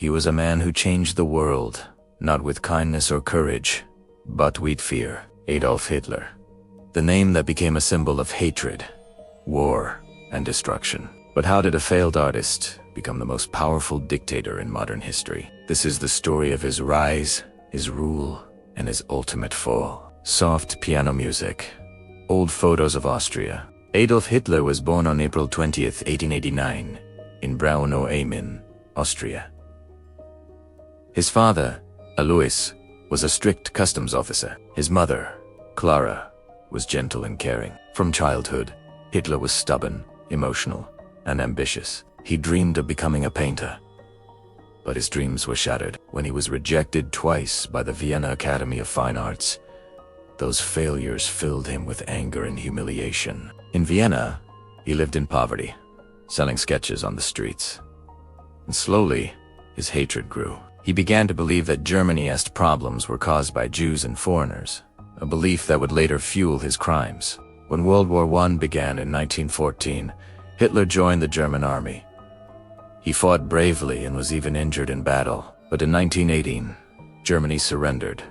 He was a man who changed the world, not with kindness or courage, but with fear. Adolf Hitler. The name that became a symbol of hatred, war, and destruction. But how did a failed artist become the most powerful dictator in modern history? This is the story of his rise, his rule, and his ultimate fall. Soft piano music. Old photos of Austria. Adolf Hitler was born on April 20th, 1889, in Braunau-Aachen, Austria. His father, Alois, was a strict customs officer. His mother, Clara, was gentle and caring. From childhood, Hitler was stubborn, emotional, and ambitious. He dreamed of becoming a painter. But his dreams were shattered when he was rejected twice by the Vienna Academy of Fine Arts. Those failures filled him with anger and humiliation. In Vienna, he lived in poverty, selling sketches on the streets. And slowly, his hatred grew. He began to believe that Germany's problems were caused by Jews and foreigners, a belief that would later fuel his crimes. When World War I began in 1914, Hitler joined the German army. He fought bravely and was even injured in battle. But in 1918, Germany surrendered.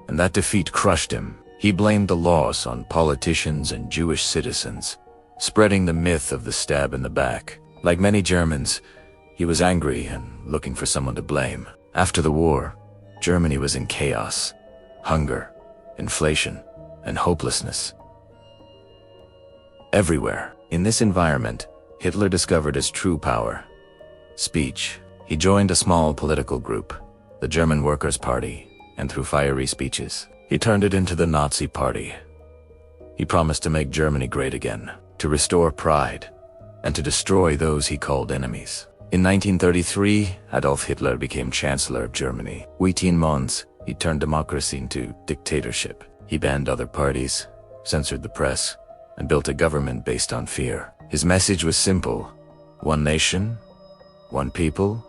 And that defeat crushed him. He blamed the loss on politicians and Jewish citizens, spreading the myth of the stab in the back. Like many Germans, he was angry and looking for someone to blame. After the war, Germany was in chaos, hunger, inflation, and hopelessness. Everywhere. In this environment, Hitler discovered his true power: speech. He joined a small political group, the German Workers' Party, and through fiery speeches, he turned it into the Nazi Party. He promised to make Germany great again, to restore pride, and to destroy those he called enemies. In 1933, Adolf Hitler became Chancellor of Germany. Within months, he turned democracy into dictatorship. He banned other parties, censored the press, and built a government based on fear. His message was simple: one nation, one people,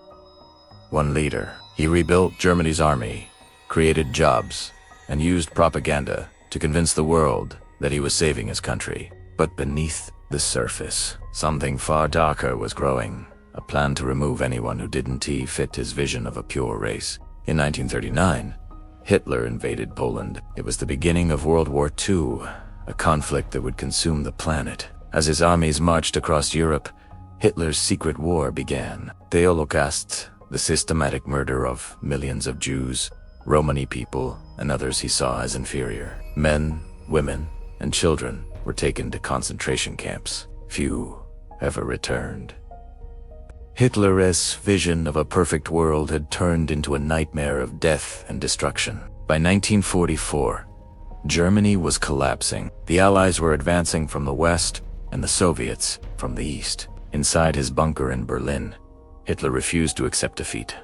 one leader. He rebuilt Germany's army, created jobs, and used propaganda to convince the world that he was saving his country. But beneath the surface, something far darker was growing: a plan to remove anyone who didn't fit his vision of a pure race. In 1939, Hitler invaded Poland. It was the beginning of World War II, a conflict that would consume the planet. As his armies marched across Europe, Hitler's secret war began. The Holocaust, the systematic murder of millions of Jews, Romani people, and others he saw as inferior. Men, women, and children were taken to concentration camps. Few ever returned. Hitler's vision of a perfect world had turned into a nightmare of death and destruction. By 1944, Germany was collapsing. The Allies were advancing from the west, and the Soviets from the east. Inside his bunker in Berlin, Hitler refused to accept defeat.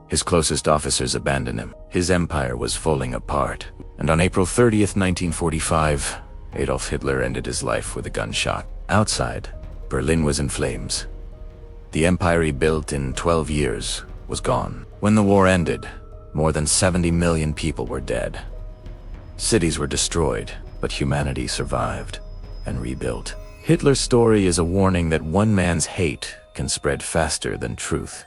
His closest officers abandoned him. His empire was falling apart. And on April 30th, 1945, Adolf Hitler ended his life with a gunshot. Outside, Berlin was in flames. The empire he built in 12 years was gone. When the war ended, more than 70 million people were dead. Cities were destroyed, but humanity survived and rebuilt. Hitler's story is a warning that one man's hate can spread faster than truth.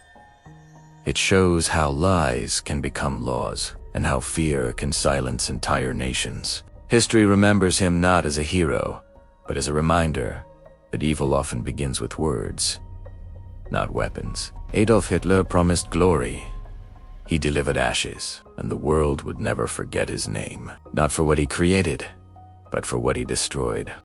It shows how lies can become laws, and how fear can silence entire nations. History remembers him not as a hero, but as a reminder that evil often begins with words, not weapons. Adolf Hitler promised glory. He delivered ashes, and the world would never forget his name. Not for what he created, but for what he destroyed.